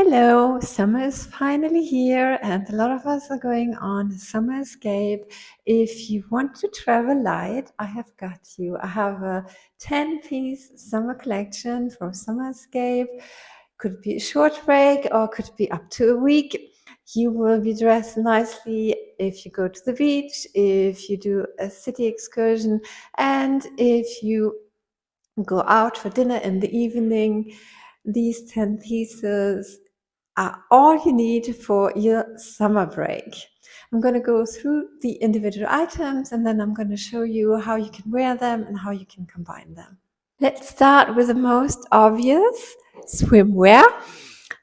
Hello, summer is finally here, and a lot of us are going on a summer escape. If you want to travel light, I have got you. I have a 10-piece summer collection for summer escape. Could be a short break or could be up to a week. You will be dressed nicely if you go to the beach, if you do a city excursion, and if you go out for dinner in the evening. These 10 pieces are all you need for your summer break. I'm going to go through the individual items and then I'm going to show you how you can wear them and how you can combine them. Let's start with the most obvious, swimwear.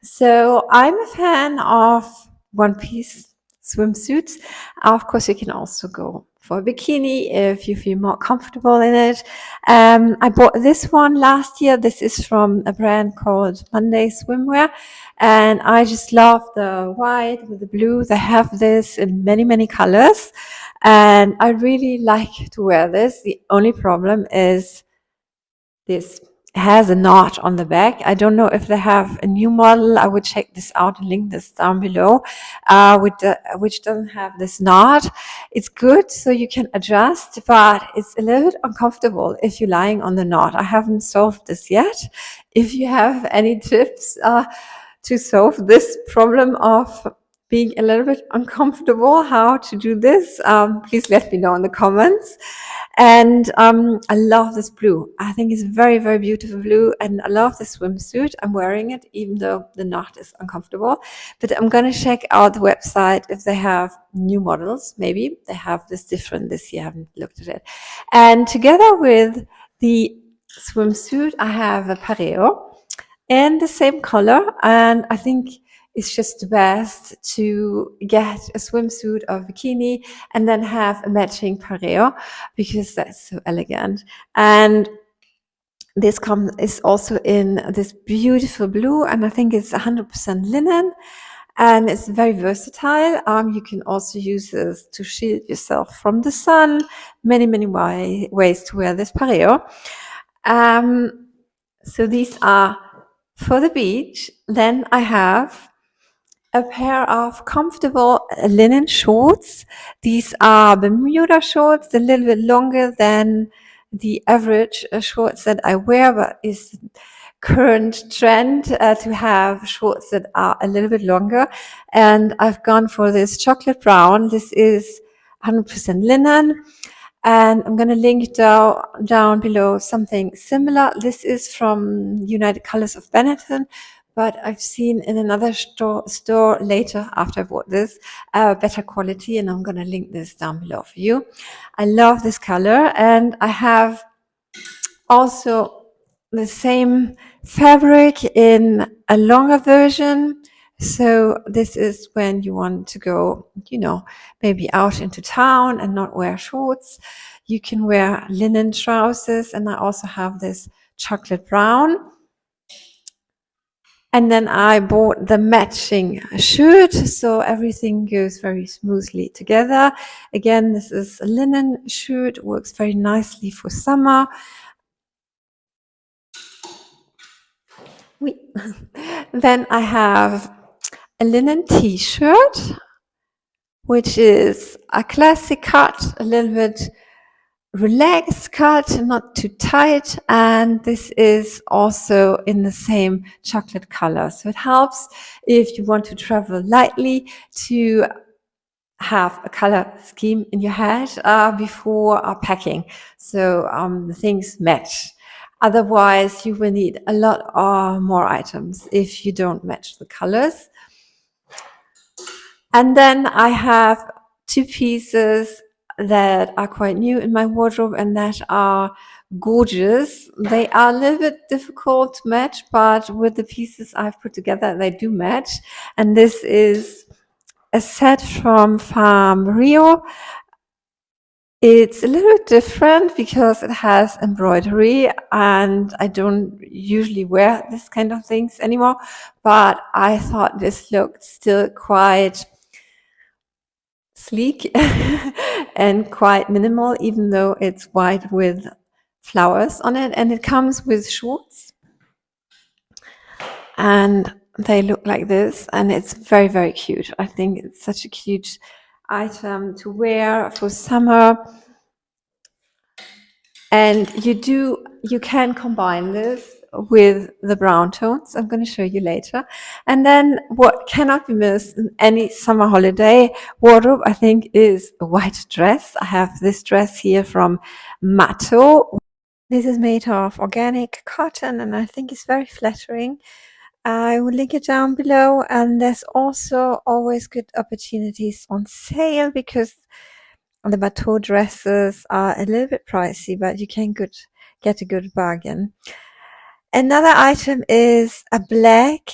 So I'm a fan of one-piece swimsuits. Of course, you can also go for a bikini if you feel more comfortable in it. I bought this one last year. This is from a brand called Monday Swimwear. And I just love the white with the blue. They have this in many, many colors. And I really like to wear this. The only problem is this has a knot on the back. I don't know if they have a new model. I would check this out and link this down below, which doesn't have this knot. It's good so you can adjust, but it's a little bit uncomfortable if you're lying on the knot. I haven't solved this yet. If you have any tips to solve this problem of being a little bit uncomfortable, how to do this, please let me know in the comments. And I love this blue. I think it's very, very beautiful blue. And I love the swimsuit. I'm wearing it, even though the knot is uncomfortable. But I'm going to check out the website if they have new models. Maybe they have this different this year. I haven't looked at it. And together with the swimsuit, I have a pareo in the same color. And I think it's just the best to get a swimsuit or bikini and then have a matching pareo because that's so elegant. And this is also in this beautiful blue, and I think it's 100% linen. And it's very versatile. You can also use this to shield yourself from the sun. Many, many ways to wear this pareo. So these are for the beach. Then I have a pair of comfortable linen shorts. These are Bermuda shorts, a little bit longer than the average shorts that I wear, but is current trend to have shorts that are a little bit longer. And I've gone for this chocolate brown. This is 100% linen. And I'm going to link down below something similar. This is from United Colors of Benetton, but I've seen in another store later after I bought this, better quality, and I'm going to link this down below for you. I love this color, and I have also the same fabric in a longer version. So this is when you want to go, maybe out into town and not wear shorts. You can wear linen trousers, and I also have this chocolate brown. And then I bought the matching shirt, so everything goes very smoothly together. Again, this is a linen shirt, works very nicely for summer. Then I have a linen t-shirt, which is a classic cut, a little bit relaxed cut, not too tight. And this is also in the same chocolate color. So it helps if you want to travel lightly to have a color scheme in your head before packing. So the things match. Otherwise, you will need a lot more items if you don't match the colors. And then I have two pieces that are quite new in my wardrobe and that are gorgeous. They are a little bit difficult to match, but with the pieces I've put together, they do match. And this is a set from Farm Rio. It's a little bit different because it has embroidery, and I don't usually wear this kind of things anymore, but I thought this looked still quite sleek and quite minimal, even though it's white with flowers on it. And it comes with shorts and They look like this, and it's very, very cute. I think it's such a cute item to wear for summer. And you can combine this with the brown tones. I'm going to show you later. And then what cannot be missed in any summer holiday wardrobe, I think, is a white dress. I have this dress here from Matto. This is made of organic cotton, and I think it's very flattering. I will link it down below, and there's also always good opportunities on sale because the bateau dresses are a little bit pricey, but you can get a good bargain. Another item is a black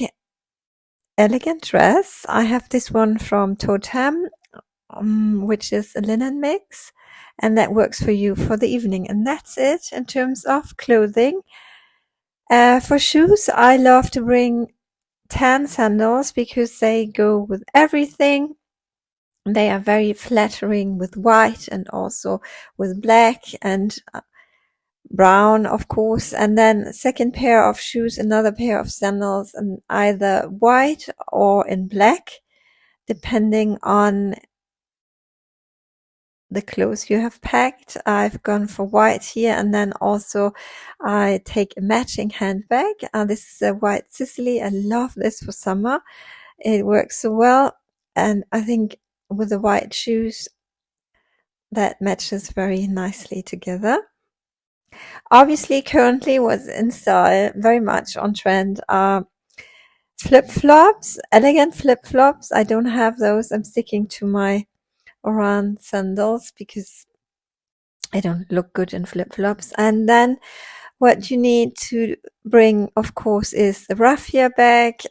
elegant dress. I have this one from Totem, which is a linen mix, and that works for you for the evening. And that's it in terms of clothing. For shoes, I love to bring tan sandals because they go with everything. They are very flattering with white and also with black and brown, of course. And then second pair of shoes, another pair of sandals in either white or in black, depending on the clothes you have packed. I've gone for white here, and then also I take a matching handbag. This is a white Sicily. I love this for summer. It works so well, and I think with the white shoes that matches very nicely together. Obviously, currently what's in style, very much on trend, are flip-flops, elegant flip-flops. I don't have those. I'm sticking to my Oran sandals because I don't look good in flip-flops. And then what you need to bring, of course, is the raffia bag.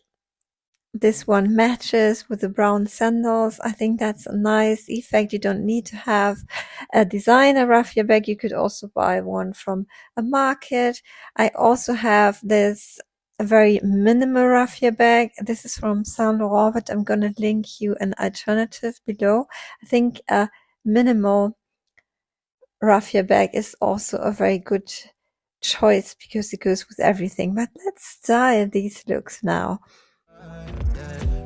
This one matches with the brown sandals. I think that's a nice effect. You don't need to have a designer raffia bag. You could also buy one from a market. I also have this a very minimal raffia bag. This is from Saint Laurent, but I'm going to link you an alternative below. I think a minimal raffia bag is also a very good choice because it goes with everything. But let's style these looks now.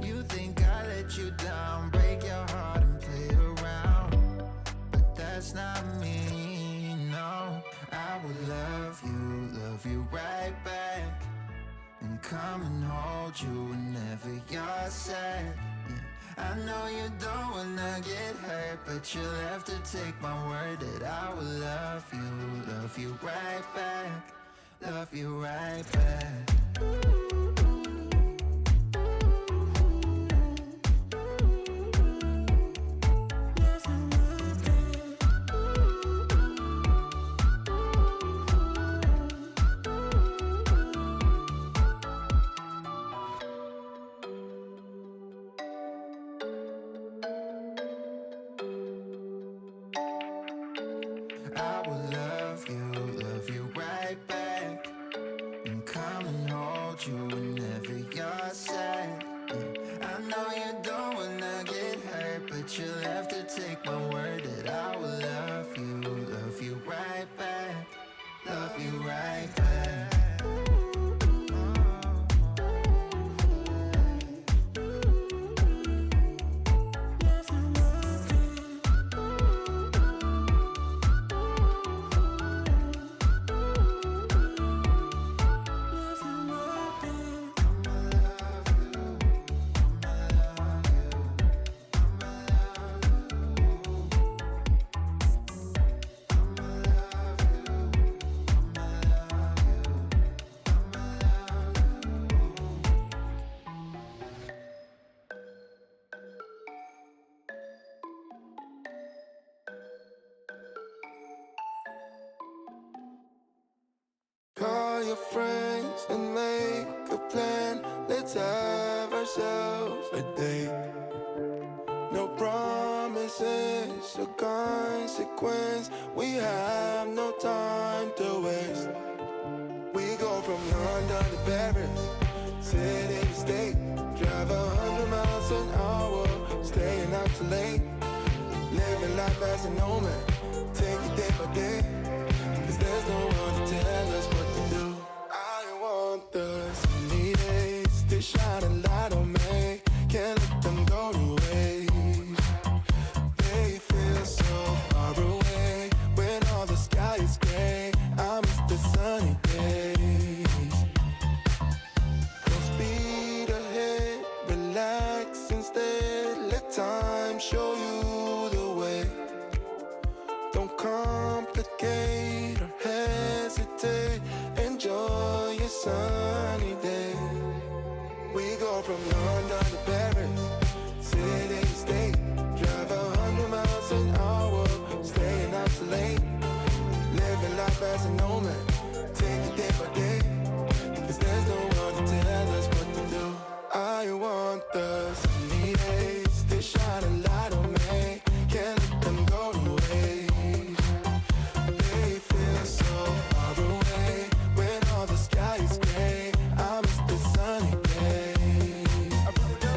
You think I let you down, break your heart and play around, but that's not me, no. I would love you right back, and come and hold you whenever you're sad. Yeah. I know you don't wanna get hurt, but you'll have to take my word that I will love you right back, love you right back. I will love you right back, and come and hold you whenever you're sad. Yeah. I know you don't wanna get hurt, but you'll have to take my word that I will love you right back, love you right back. Call your friends and make a plan. Let's have ourselves a date. No promises or consequence. We have no time to waste. We go from London to Paris, city to state. Drive 100 miles an hour, staying out too late. Living life as a nomad, take it day by day. Cause there's no one to tell us what to do. I want the sunny days to shine and from London to Paris, city to state, drive 100 miles an hour, staying out too late, living life as a nomad, take it day by day, 'cause there's no one to tell us what to do. I want the sunny days, they shine a light on me, can't let them go to waste. They feel so far away when all the sky is gray. I miss the sunny days. I really do.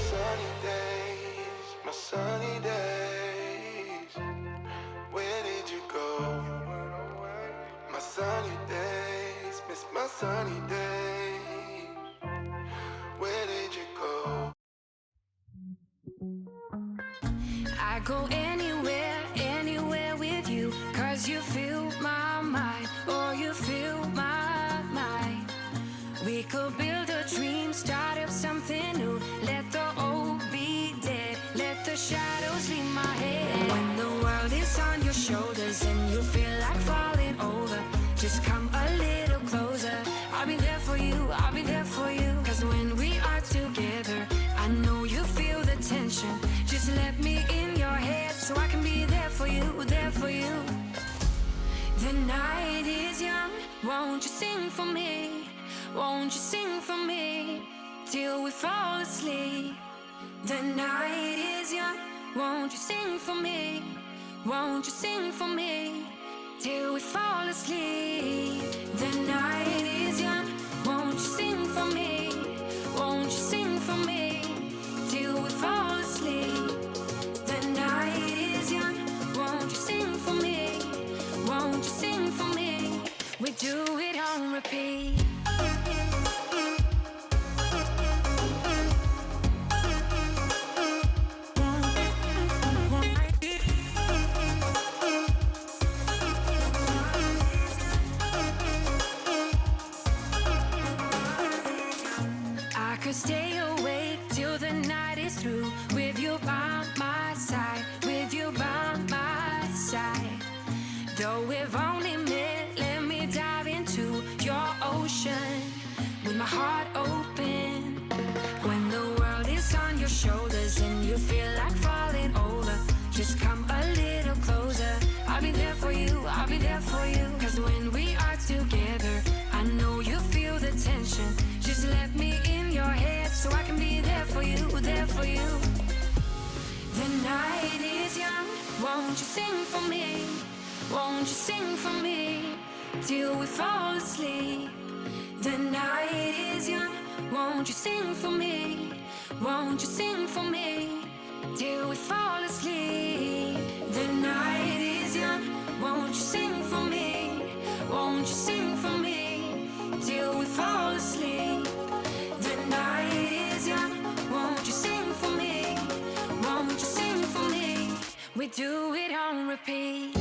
Sunny days, my sunny days. Where did you go? My sunny days, miss my sunny days. Where did you go? I go anywhere, anywhere with you, 'cause you fill my mind, or you fill my mind. We could build a dream, start up something new. Let the old be dead, let the shadows leave my head. When the world is on your shoulders and you feel like falling over, just come a little closer. I'll be there for you, I'll be there for you. 'Cause when we are together, I know you feel the tension. Just let me in your head so I can be there for you, there for you. The night is young, won't you sing for me? Won't you sing for me till we fall asleep? The night is young, won't you sing for me? Won't you sing for me till we fall asleep? The night is young, won't you sing for me? Won't you sing for me till we fall asleep? The night is young, won't you sing for me? Won't you sing for me? We do it on repeat. I could stay awake till the night is through, with you by my side, with you by my side. Though we've only met, let me dive into your ocean with my heart open. When the world is on your shoulders and you feel like falling over, just come a little closer. I'll be there for you, I'll be there for you. 'Cause when we are together, I know you feel the tension. Just let me in your head so I can be there for you, there for you. The night is young, won't you sing for me? Won't you sing for me till we fall asleep? The night is young, won't you sing for me? Won't you sing for me till we fall asleep? The night is young, won't you sing for me? Won't you sing for me till we fall asleep? The night is young, won't you sing for me? Won't you sing for me? We do it on repeat.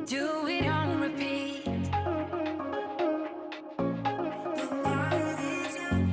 Do it on repeat. The night is young.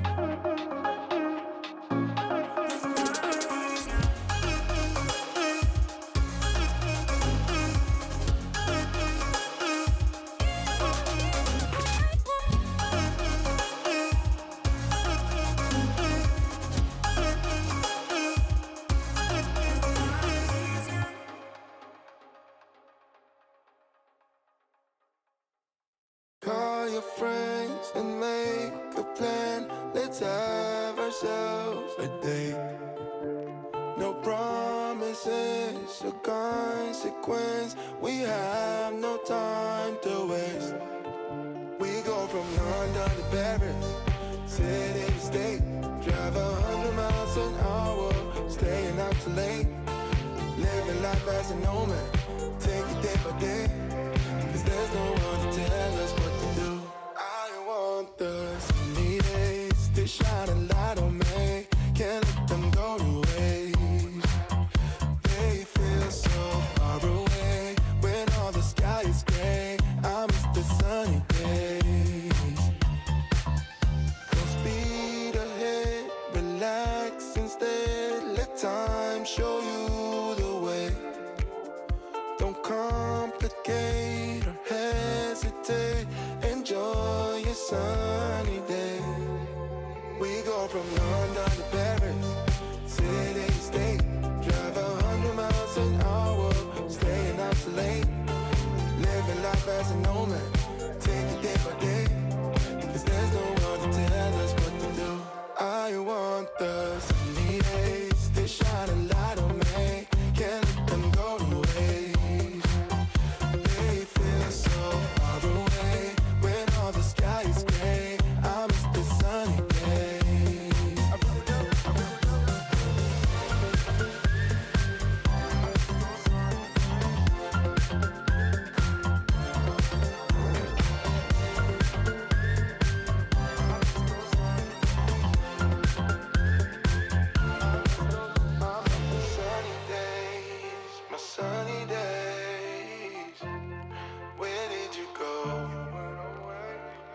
Call your friends and make a plan. Let's have ourselves a date. No promises or consequence. We have no time to waste. We go from London to Paris, city to state, drive 100 miles an hour, staying out too late, living life as a nomad, take it day by day, 'cause there's no one to tell us what to do. I want the sunny days, they shine a light on me, can't let them go to waste. They feel so far away when complicate or hesitate. Enjoy your sunny day. We go from London to Paris, city to state. Drive 100 miles an hour, staying out too late. Living life as a nomad, take it day by day. Cause there's no one to tell us what to do. I want the sunny days, they shine a light on me. Can't let them go to waste. They feel so far away when all the sky is gray. I miss the sunny days. My sunny days, where did you go?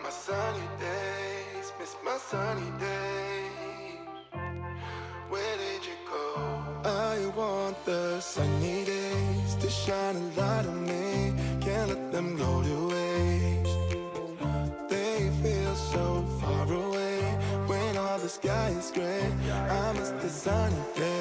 My sunny days, miss my sunny days. Where did you go? I want the sunny days to shine a light on me. Can't let them go to waste. They feel so far away when all the sky is gray. I miss the sunny days.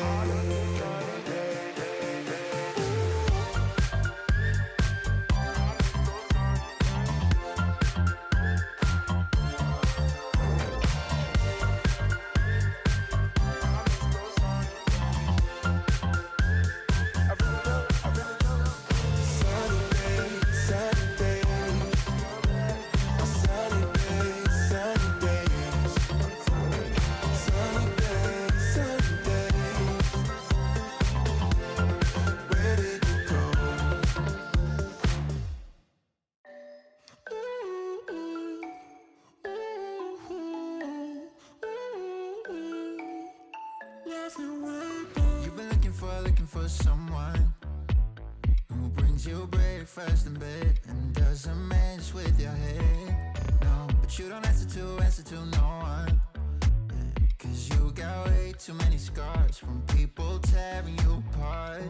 You've been looking for someone who brings you breakfast in bed and doesn't mess with your head. No, but you don't answer to no one. Yeah, 'cause you got way too many scars from people tearing you apart.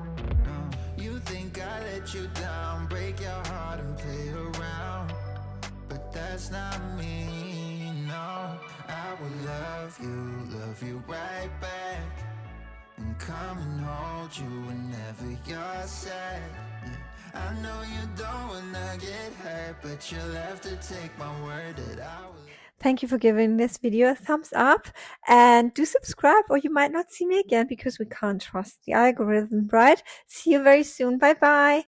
No, you think I let you down, break your heart and play around, but that's not me. No, I will love you right back, and come and hold you whenever you're sad. Yeah, I know you don't wanna get hurt, but you'll have to take my word that I will. Thank you for giving this video a thumbs up, and do subscribe or you might not see me again because we can't trust the algorithm, right? See you very soon. Bye bye.